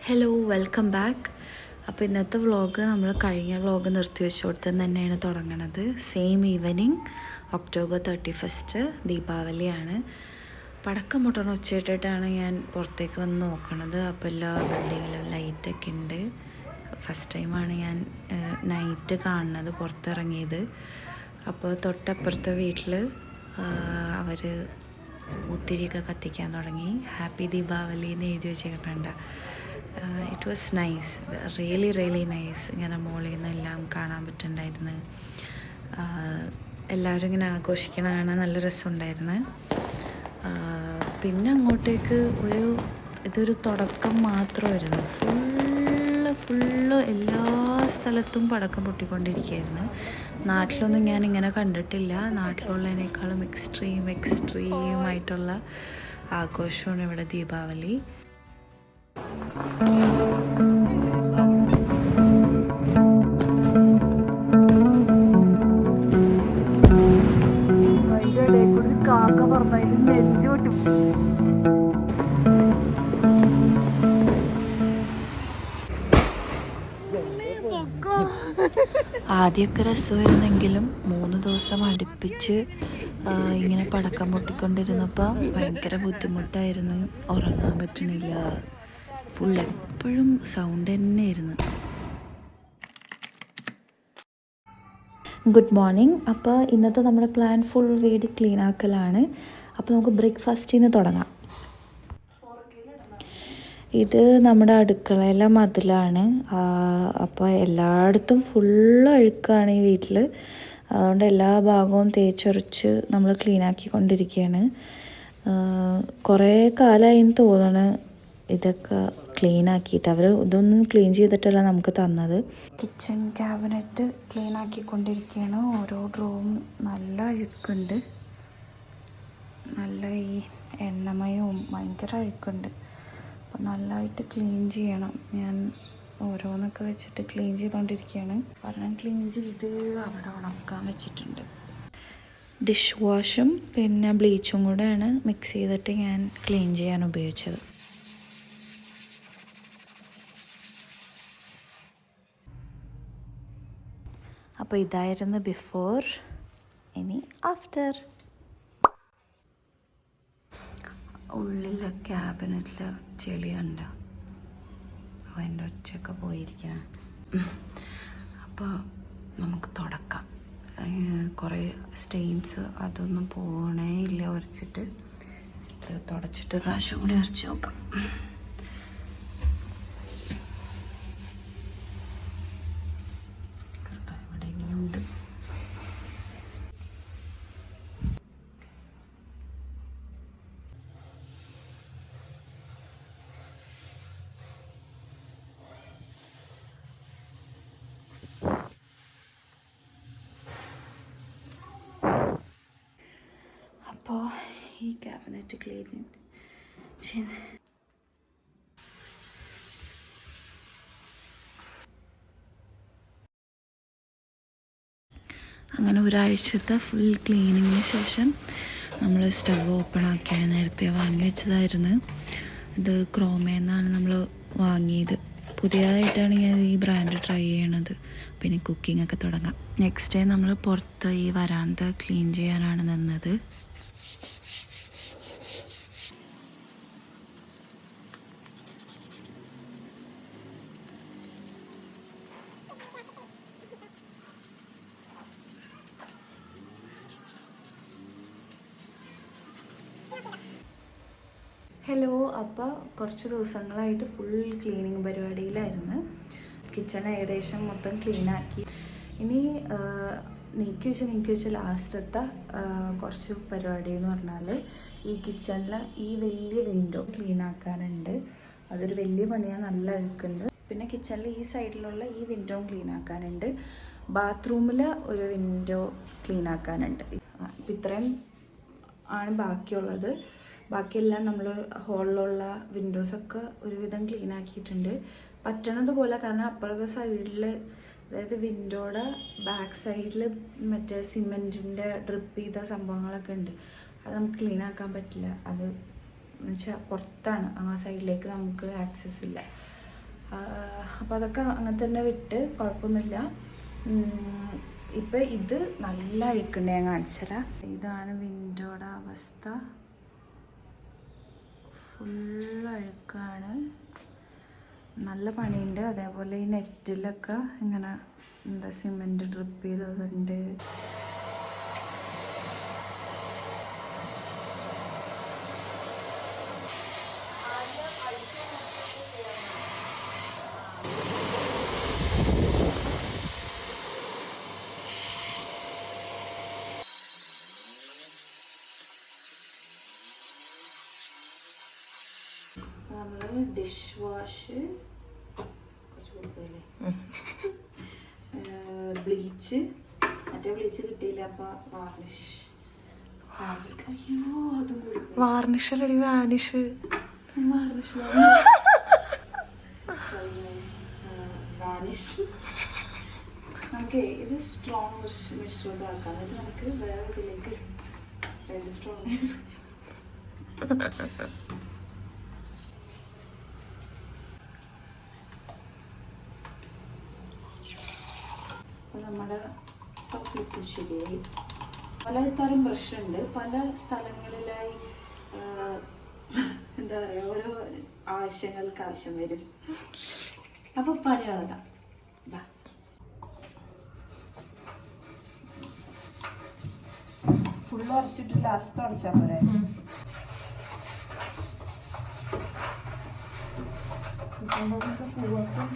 Hello welcome back. അപ്പോൾ ഇന്നത്തെ vlog നമ്മൾ കഴിഞ്ഞ വ്ളോഗ് നിർത്തി വെച്ചോടത്ത് തന്നെയാണ് തുടങ്ങണത്. സെയിം ഈവനിങ് ഒക്ടോബർ 31 ദീപാവലിയാണ്. പടക്കം പൊട്ടണ ഒച്ചയിട്ടിട്ടാണ് ഞാൻ പുറത്തേക്ക് വന്ന് നോക്കണത്. അപ്പോൾ എല്ലാ ബിൽഡിങ്ങിലും ലൈറ്റൊക്കെ ഉണ്ട്. ഫസ്റ്റ് ടൈമാണ് ഞാൻ നൈറ്റ് കാണുന്നത്, പുറത്തിറങ്ങിയത്. അപ്പോൾ തൊട്ടപ്പുറത്തെ വീട്ടിൽ അവർ പൂത്തിരിയൊക്കെ കത്തിക്കാൻ തുടങ്ങി. ഹാപ്പി ദീപാവലി എന്ന് എഴുതി വെച്ചിട്ടുണ്ട്. It was nice, really nice. ഇങ്ങനെ മുകളിൽ നിന്ന് എല്ലാം കാണാൻ പറ്റുന്നുണ്ടായിരുന്നു. എല്ലാവരും ഇങ്ങനെ ആഘോഷിക്കണ കാണാൻ നല്ല രസമുണ്ടായിരുന്നു. പിന്നെ അങ്ങോട്ടേക്ക് ഇതൊരു തുടക്കം മാത്രമായിരുന്നു. ഫുള്ള് എല്ലാ സ്ഥലത്തും പടക്കം പൊട്ടിക്കൊണ്ടിരിക്കുകയായിരുന്നു. നാട്ടിലൊന്നും ഞാനിങ്ങനെ കണ്ടിട്ടില്ല. നാട്ടിലുള്ളതിനേക്കാളും എക്സ്ട്രീമായിട്ടുള്ള ആഘോഷമാണ് ഇവിടെ ദീപാവലി. കാക്ക പറഞ്ഞായിട്ട് നെഞ്ചു പൊട്ടി. ആദ്യമൊക്കെ രസമായിരുന്നെങ്കിലും 3 ദിവസം അടുപ്പിച്ച് ഇങ്ങനെ പടക്കം പൊട്ടിക്കൊണ്ടിരുന്നപ്പോൾ ഭയങ്കര ബുദ്ധിമുട്ടായിരുന്നു. ഉറങ്ങാൻ പറ്റണില്ല. എപ്പോഴും സൗണ്ട് തന്നെയായിരുന്നു. Good morning. അപ്പോൾ ഇന്നത്തെ നമ്മുടെ പ്ലാൻ ഫുൾ വീട് ക്ലീൻ ആക്കലാണ്. അപ്പോൾ നമുക്ക് ബ്രേക്ക്ഫാസ്റ്റിൽ നിന്ന് തുടങ്ങാം. ഇത് നമ്മുടെ അടുക്കളയിലെ മതിലാണ്. അപ്പോൾ എല്ലായിടത്തും ഫുള്ള് അഴുക്കാണ് ഈ വീട്ടിൽ. അതുകൊണ്ട് എല്ലാ ഭാഗവും തേച്ചൊരച്ച് നമ്മൾ ക്ലീൻ ആക്കിക്കൊണ്ടിരിക്കുകയാണ്. കുറേ കാലമായിന്ന് തോന്നണ് ഇതൊക്കെ ക്ലീൻ ആക്കിയിട്ട്. അവർ ഇതൊന്നും ക്ലീൻ ചെയ്തിട്ടല്ല നമുക്ക് തന്നത്. കിച്ചൺ ക്യാബിനറ്റ് ക്ലീൻ ആക്കിക്കൊണ്ടിരിക്കുകയാണ്. ഓരോ ഡ്രോവും നല്ല അഴുക്കുണ്ട്. നല്ല ഈ എണ്ണമയവും ഭയങ്കര അഴുക്കുണ്ട്. അപ്പം നല്ലതായിട്ട് ക്ലീൻ ചെയ്യണം. ഞാൻ ഓരോന്നൊക്കെ വെച്ചിട്ട് ക്ലീൻ ചെയ്തുകൊണ്ടിരിക്കുകയാണ്. ഒരെണ്ണം ക്ലീൻ ചെയ്ത് അവിടെ ഉണക്കാൻ വെച്ചിട്ടുണ്ട്. ഡിഷ് വാഷും പിന്നെ ബ്ലീച്ചും കൂടെയാണ് മിക്സ് ചെയ്തിട്ട് ഞാൻ ക്ലീൻ ചെയ്യാൻ ഉപയോഗിച്ചത്. അപ്പോൾ ഇതായിരുന്നു ബിഫോർ. ഇനി ആഫ്റ്റർ. ഉള്ളിലെ ക്യാബിനറ്റിൽ ചെളി കണ്ട അതിൻ്റെ ഒച്ചയൊക്കെ പോയിരിക്കണം. അപ്പോൾ നമുക്ക് തുടക്കാം. കുറേ സ്റ്റെയിൻസ് അതൊന്നും പോകണേ ഇല്ല. ഉരച്ചിട്ട് തുടച്ചിട്ട് പ്രാവശ്യം കൂടി ഉരച്ച് നോക്കാം. ഇവിടെ ഇനിയുണ്ട്. അപ്പോൾ ഈ ക്യാബിനറ്റ് ക്ലീൻ ചെയ്ത് അങ്ങനെ ഒരാഴ്ചത്തെ ഫുൾ ക്ലീനിങ്ങിന് ശേഷം നമ്മൾ സ്റ്റവ് ഓപ്പൺ ആക്കിയാണ്. നേരത്തെ വാങ്ങി വെച്ചതായിരുന്നു. ഇത് ക്രോമേന്നാണ് നമ്മൾ വാങ്ങിയത്. പുതിയതായിട്ടാണ് ഞാൻ ഈ ബ്രാൻഡ് ട്രൈ ചെയ്യണത്. പിന്നെ കുക്കിംഗ് ഒക്കെ തുടങ്ങാം. നെക്സ്റ്റ് ഡേ നമ്മൾ പുറത്ത് ഈ വരാന്ത ക്ലീൻ ചെയ്യാനാണ് നിന്നത്. ഹലോ. അപ്പോൾ കുറച്ച് ദിവസങ്ങളായിട്ട് ഫുൾ ക്ലീനിങ് പരിപാടിയിലായിരുന്നു. കിച്ചൺ ഏകദേശം മൊത്തം ക്ലീനാക്കി. ഇനി നീക്കി വെച്ച ലാസ്റ്റത്തെ കുറച്ച് പരിപാടി എന്ന് പറഞ്ഞാൽ ഈ കിച്ചണിൽ ഈ വലിയ വിൻഡോ ക്ലീൻ ആക്കാനുണ്ട്. അതൊരു വലിയ പണിയാണ്, നല്ല അഴുക്കുണ്ട്. പിന്നെ കിച്ചണിൽ ഈ സൈഡിലുള്ള ഈ വിൻഡോ ക്ലീൻ ആക്കാനുണ്ട്. ബാത്റൂമിൽ ഒരു വിൻഡോ ക്ലീൻ ആക്കാനുണ്ട്. ഇത്രയും ആണ് ബാക്കിയുള്ളത്. ബാക്കിയെല്ലാം നമ്മൾ ഹോളിലുള്ള വിൻഡോസൊക്കെ ഒരുവിധം ക്ലീൻ ആക്കിയിട്ടുണ്ട്. പറ്റണത് പോലെ. കാരണം അപ്പുറത്തെ സൈഡിൽ, അതായത് വിൻഡോയുടെ ബാക്ക് സൈഡിൽ മറ്റേ സിമെൻറ്റിൻ്റെ ഡ്രിപ്പ് ചെയ്ത സംഭവങ്ങളൊക്കെ ഉണ്ട്. അത് നമുക്ക് ക്ലീൻ ആക്കാൻ പറ്റില്ല. അത് എന്ന് വെച്ചാൽ പുറത്താണ്, ആ സൈഡിലേക്ക് നമുക്ക് ആക്സസ് ഇല്ല. അപ്പോൾ അതൊക്കെ അങ്ങനെ തന്നെ വിട്ട് കുഴപ്പമൊന്നുമില്ല. ഇപ്പം ഇത് നല്ല അഴുക്കുണ്ട്, ഞാൻ കാണിച്ചുതരാം. ഇതാണ് വിൻഡോയുടെ അവസ്ഥ, ഫുൾ അഴുക്കാണ്, നല്ല പണിയുണ്ട്. അതേപോലെ ഈ നെറ്റിലൊക്കെ ഇങ്ങനെ എന്താ സിമെൻറ്റ് ഡ്രിപ്പ് ചെയ്തതുണ്ട്. നമ്മൾ ഡിഷ് വാഷ് കുറച്ച് കൊടുക്കല്ലേ, ബ്ലീച്ച്, മറ്റേ ബ്ലീച്ച് കിട്ടിയില്ല, അപ്പോൾ വാർണിഷ്. അയ്യോ അതും കൂടി വാർണിഷ് അല്ലടി, വാനിഷ്. വാനിഷ് നമുക്ക് ഇത് സ്ട്രോങ് മിശ്രിതമാക്കാം, എന്നിട്ട് നമുക്ക് വേറെ ഇതിലേക്ക് സ്ട്രോങ്. നമ്മുടെ സോപ്പ് ലിക്വിഡ് ശരിയായി. പലതരം ബ്രഷ് ഉണ്ട്, പല സ്ഥലങ്ങളിലായി എന്താ പറയുക, ഓരോ ആവശ്യങ്ങൾക്ക് ആവശ്യം വരും. അപ്പോൾ പണികളതാ ഫുള്ള് ഉറച്ചിട്ട് ലാസ്റ്റ് ഉടച്ചാൽ പോരെ. പൂവൊക്കെ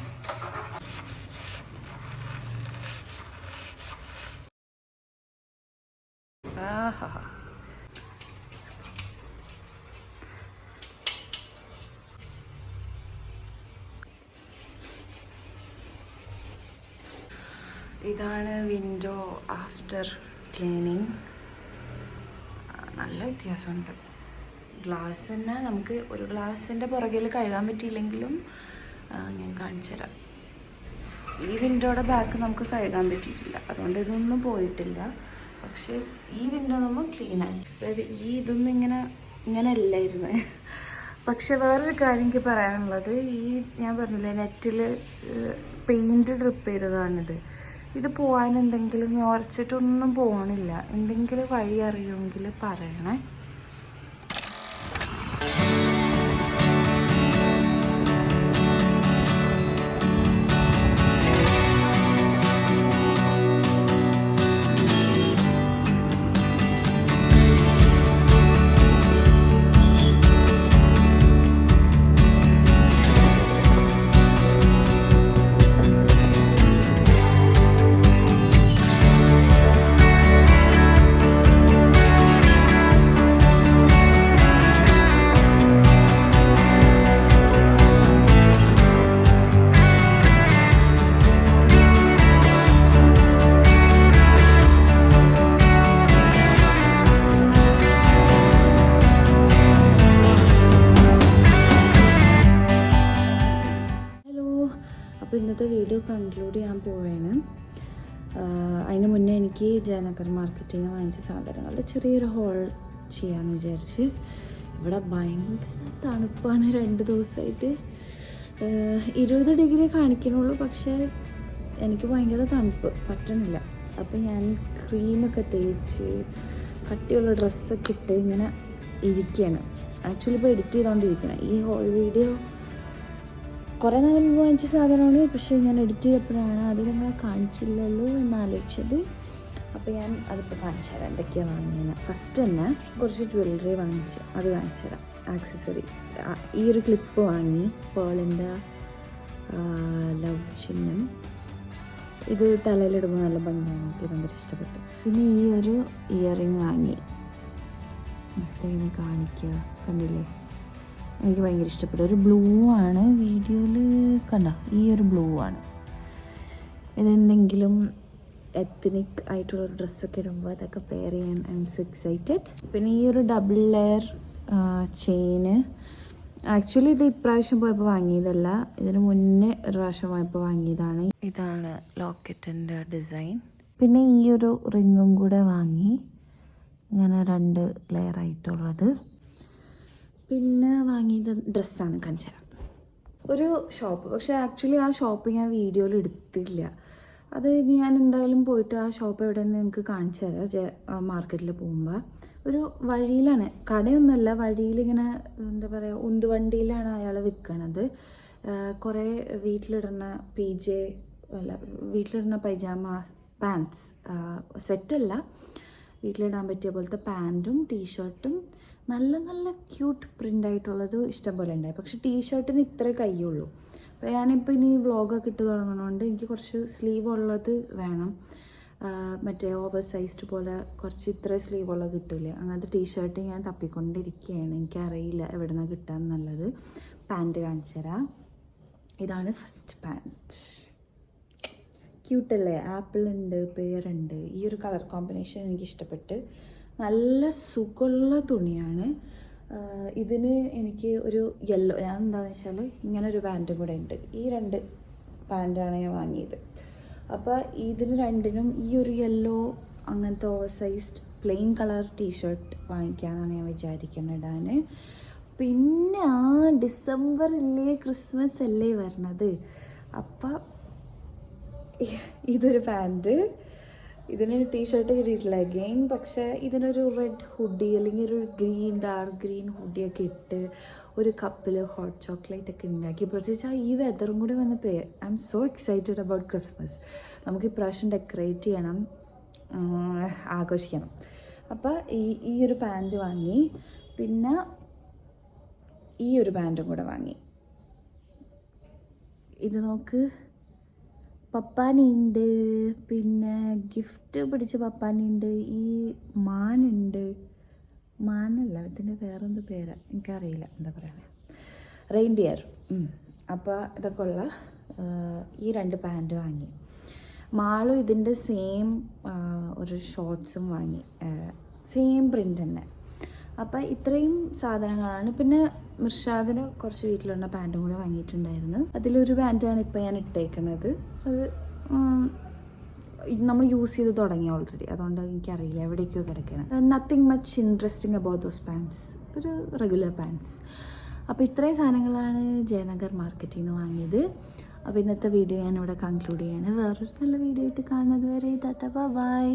ഇതാണ് വിൻഡോ ആഫ്റ്റർ ക്ലീനിങ്. നല്ല വ്യത്യാസമുണ്ട്. ഗ്ലാസ് തന്നെ നമുക്ക് ഒരു ഗ്ലാസിൻ്റെ പുറകിൽ കഴുകാൻ പറ്റിയില്ലെങ്കിലും ഞാൻ കാണിച്ചു തരാം. ഈ വിൻഡോയുടെ ബാക്ക് നമുക്ക് കഴുകാൻ പറ്റിയിട്ടില്ല, അതുകൊണ്ട് ഇതൊന്നും പോയിട്ടില്ല. പക്ഷെ ഈ വിൻഡോ നമ്മൾ ക്ലീനായി. അതായത് ഈ ഇതൊന്നും ഇങ്ങനെ അല്ലായിരുന്നു. പക്ഷെ വേറൊരു കാര്യം എനിക്ക് പറയാനുള്ളത്, ഈ ഞാൻ പറഞ്ഞില്ലേ നെറ്റിൽ പെയിൻറ്റ് ഡ്രിപ്പ് ചെയ്തതാണിത്. ഇത് പോകാൻ എന്തെങ്കിലും ഉറച്ചിട്ടൊന്നും പോകണില്ല. എന്തെങ്കിലും വഴി അറിയുമെങ്കിൽ പറയണേ. അപ്പോൾ ഇന്നത്തെ വീഡിയോ കൺക്ലൂഡ് ചെയ്യാൻ പോവുകയാണ്. അതിന് മുന്നേ എനിക്ക് ജയനഗർ മാർക്കറ്റിൽ നിന്ന് വാങ്ങിച്ച സാധനങ്ങളുടെ ചെറിയൊരു ഹോൾ ചെയ്യാമെന്ന് വിചാരിച്ച്. ഇവിടെ ഭയങ്കര തണുപ്പാണ്, 2 ദിവസമായിട്ട് 20 ഡിഗ്രി കാണിക്കണുള്ളൂ. പക്ഷേ എനിക്ക് ഭയങ്കര തണുപ്പ് പറ്റണില്ല. അപ്പോൾ ഞാൻ ക്രീമൊക്കെ തേച്ച് കട്ടിയുള്ള ഡ്രസ്സൊക്കെ ഇട്ട് ഇങ്ങനെ ഇരിക്കുകയാണ്. ആക്ച്വലി ഇപ്പോൾ എഡിറ്റ് ചെയ്തുകൊണ്ടിരിക്കണം. ഈ ഹോൾ വീഡിയോ കുറേ നാൾ മുമ്പ് വാങ്ങിച്ച സാധനമാണ്, പക്ഷേ ഞാൻ എഡിറ്റ് ചെയ്തപ്പോഴാണ് അത് നിങ്ങളെ കാണിച്ചില്ലല്ലോ എന്നാലോചിച്ചത്. അപ്പോൾ ഞാൻ അതിപ്പോൾ കാണിച്ചു തരാം എന്തൊക്കെയാണ് വാങ്ങിയത്. ഫസ്റ്റ് തന്നെ കുറച്ച് ജ്വല്ലറി വാങ്ങിച്ചു, അത് കാണിച്ചു തരാം. ആക്സസറീസ്, ഈ ഒരു ക്ലിപ്പ് വാങ്ങി, പേളിൻ്റെ ലവ് ചിഹ്നം. ഇത് തലയിലിടുമ്പോൾ നല്ല ഭംഗിയാണ്, എനിക്ക് ഭയങ്കര ഇഷ്ടപ്പെട്ടു. പിന്നെ ഈ ഒരു ഇയറിങ് വാങ്ങി, ഇതെങ്ങനെ കാണിക്കുക, കണ്ടില്ലേ, എനിക്ക് ഭയങ്കര ഇഷ്ടപ്പെട്ടു. ഒരു ബ്ലൂ ആണ്, വീഡിയോയിൽ കണ്ടോ, ഈ ഒരു ബ്ലൂ ആണ്. ഇതെന്തെങ്കിലും എത്നിക് ആയിട്ടുള്ളൊരു ഡ്രസ്സൊക്കെ ഇടുമ്പോൾ അതൊക്കെ പെയർ ചെയ്യാൻ ഐ എം സോ എക്സൈറ്റഡ്. പിന്നെ ഈ ഒരു ഡബിൾ ലെയർ ചെയിന്, ആക്ച്വലി ഇത് ഇപ്രാവശ്യം പോയപ്പോൾ വാങ്ങിയതല്ല, ഇതിന് മുന്നേ ഒരു പ്രാവശ്യം പോയപ്പോൾ വാങ്ങിയതാണ്. ഇതാണ് ലോക്കറ്റിൻ്റെ ഡിസൈൻ. പിന്നെ ഈ ഒരു റിങ്ങും കൂടെ വാങ്ങി, ഇങ്ങനെ 2 ലെയർ ആയിട്ടുള്ളത്. പിന്നെ വാങ്ങിയത് ഡ്രസ്സാണ്, കാണിച്ചു തരാം. ഒരു ഷോപ്പ്, പക്ഷേ ആക്ച്വലി ആ ഷോപ്പ് ഞാൻ വീഡിയോയിൽ എടുത്തില്ല. അത് ഞാൻ എന്തായാലും പോയിട്ട് ആ ഷോപ്പ് എവിടെയെന്ന് നിങ്ങൾക്ക് കാണിച്ചു തരാം. മാർക്കറ്റിൽ പോകുമ്പോൾ ഒരു വഴിയിലാണ്, കടയൊന്നുമല്ല, വഴിയിലിങ്ങനെ എന്താ പറയുക, ഉന്തുവണ്ടിയിലാണ് അയാൾ വിൽക്കണത്. കുറേ വീട്ടിലിടുന്ന PJ അല്ല, വീട്ടിലിടുന്ന പൈജാമ പാൻറ്റ്സ്, സെറ്റല്ല, വീട്ടിലിടാൻ പറ്റിയ പോലത്തെ പാൻറ്റും ടീഷർട്ടും നല്ല നല്ല ക്യൂട്ട് പ്രിൻ്റായിട്ടുള്ളത് ഇഷ്ടംപോലെ ഉണ്ടായി. പക്ഷെ ടീഷർട്ടിന് ഇത്രേ കയ്യുള്ളൂ. അപ്പോൾ ഞാനിപ്പോൾ ഇനി വ്ളോഗൊക്കെ ഇട്ട് തുടങ്ങുന്നതുകൊണ്ട് എനിക്ക് കുറച്ച് സ്ലീവ് ഉള്ളത് വേണം. മറ്റേ ഓവർ സൈസ്ഡ് പോലെ കുറച്ച് ഇത്ര സ്ലീവ് ഉള്ളത് കിട്ടില്ലേ, അങ്ങനത്തെ ടീഷർട്ട് ഞാൻ തപ്പിക്കൊണ്ടിരിക്കുകയാണ്. എനിക്കറിയില്ല എവിടെ നിന്നാണ് കിട്ടാൻ നല്ലത്. പാൻറ്റ് കാണിച്ചു തരാം. ഇതാണ് ഫസ്റ്റ് പാൻറ്റ്. ക്യൂട്ടല്ലേ, ആപ്പിൾ ഉണ്ട്, പേരുണ്ട്. ഈ ഒരു കളർ കോമ്പിനേഷൻ എനിക്ക് ഇഷ്ടപ്പെട്ട്. നല്ല സുഖമുള്ള തുണിയാണ്. ഇതിന് എനിക്ക് ഒരു യെല്ലോ, ഞാൻ എന്താണെന്ന് വെച്ചാൽ ഇങ്ങനെ ഒരു പാൻറ്റും കൂടെ ഉണ്ട്. ഈ 2 പാൻറ്റാണ് ഞാൻ വാങ്ങിയത്. അപ്പോൾ ഇതിന് രണ്ടിനും ഈ ഒരു യെല്ലോ അങ്ങനത്തെ oversized plain colour T shirt വാങ്ങിക്കാമെന്നാണ് ഞാൻ വിചാരിക്കുന്നത് ഇടാൻ. പിന്നെ ഡിസംബറില്ലേ, ക്രിസ്മസ് അല്ലേ വരണത്. അപ്പം ഇതൊരു പാൻറ്റ്, ഇതിന് ടീഷർട്ട് കിട്ടിയിട്ടില്ല അഗെയിൻ. പക്ഷേ ഇതിനൊരു റെഡ് ഹുഡി അല്ലെങ്കിൽ ഒരു ഡാർക്ക് ഗ്രീൻ ഹുഡിയൊക്കെ ഇട്ട് ഒരു കപ്പിൽ ഹോട്ട് ചോക്ലേറ്റ് ഒക്കെ ഉണ്ടാക്കി, പ്രത്യേകിച്ച് ഈ വെതറും കൂടി വന്നപ്പോൾ I M so excited about Christmas. നമുക്ക് ഇപ്രാവശ്യം ഡെക്കറേറ്റ് ചെയ്യണം, ആഘോഷിക്കണം. അപ്പോൾ ഈ ഒരു പാൻറ്റ് വാങ്ങി. പിന്നെ ഈ ഒരു പാൻറ്റും കൂടെ വാങ്ങി. ഇത് നോക്ക്, പപ്പാനിയുണ്ട്, പിന്നെ ഗിഫ്റ്റ് പിടിച്ച പപ്പാനിയുണ്ട്, ഈ മാനുണ്ട്, മാനല്ല ഇതിൻ്റെ വേറെന്ത് പേരാ എനിക്കറിയില്ല, എന്താ പറയുക, റെയിൻഡിയർ. അപ്പോൾ ഇതൊക്കെ ഉള്ള ഈ 2 പാൻറ്റ് വാങ്ങി. മാളും ഇതിൻ്റെ സെയിം ഒരു ഷോർട്ട്സും വാങ്ങി, സെയിം പ്രിൻ്റ് തന്നെ. അപ്പോൾ ഇത്രയും സാധനങ്ങളാണ്. പിന്നെ മിർഷാദിന് കുറച്ച് വീട്ടിലുള്ള പാൻറ്റും കൂടെ വാങ്ങിയിട്ടുണ്ടായിരുന്നു. അതിലൊരു പാൻറ്റാണ് ഇപ്പോൾ ഞാൻ ഇട്ടേക്കുന്നത്. അത് നമ്മൾ യൂസ് ചെയ്ത് തുടങ്ങി ഓൾറെഡി, അതുകൊണ്ട് എനിക്കറിയില്ല എവിടേക്കോ കിടക്കണം. Nothing much interesting about those pants, ഒരു റെഗുലർ പാൻറ്റ്സ്. അപ്പോൾ ഇത്രയും സാധനങ്ങളാണ് ജയനഗർ മാർക്കറ്റിൽ നിന്ന് വാങ്ങിയത്. അപ്പോൾ ഇന്നത്തെ വീഡിയോ ഞാനിവിടെ കൺക്ലൂഡ് ചെയ്യാണ്. വേറൊരു നല്ല വീഡിയോ ആയിട്ട് കാണുന്നത് വരെ ടാറ്റ ബൈ.